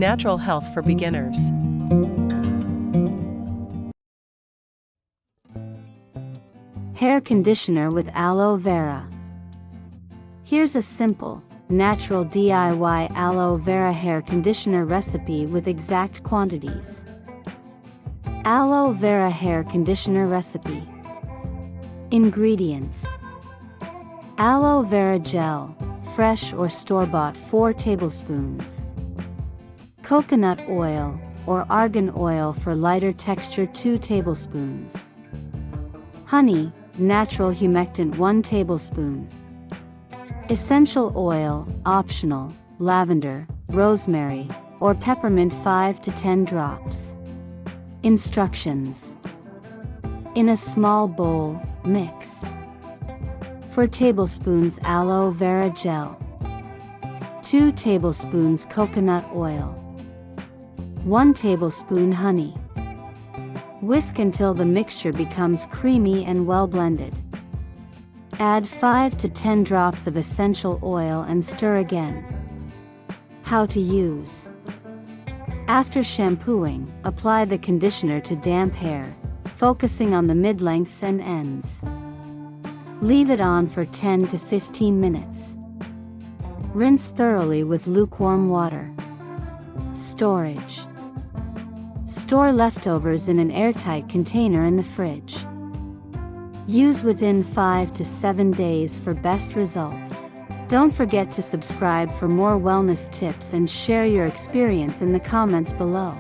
natural health for beginners. Hair conditioner with aloe vera. Here's a simple, natural DIY aloe vera hair conditioner recipe with exact quantities. Aloe vera hair conditioner recipe. Ingredients: aloe vera gel, fresh or store-bought 4 tablespoons. Coconut oil or argan oil for lighter texture 2 tablespoons. Honey, natural humectant 1 tablespoon. Essential oil, optional, lavender, rosemary, or peppermint 5 to 10 drops. Instructions: in a small bowl, mix 4 tablespoons aloe vera gel, 2 tablespoons coconut oil, 1 tablespoon honey. Whisk until the mixture becomes creamy and well blended. Add 5 to 10 drops of essential oil and stir again. How to use: after shampooing, apply the conditioner to damp hair, focusing on the mid-lengths and ends. Leave it on for 10 to 15 minutes. Rinse thoroughly with lukewarm water. Storage: store leftovers in an airtight container in the fridge. Use within 5 to 7 days for best results. Don't forget to subscribe for more wellness tips and share your experience in the comments below.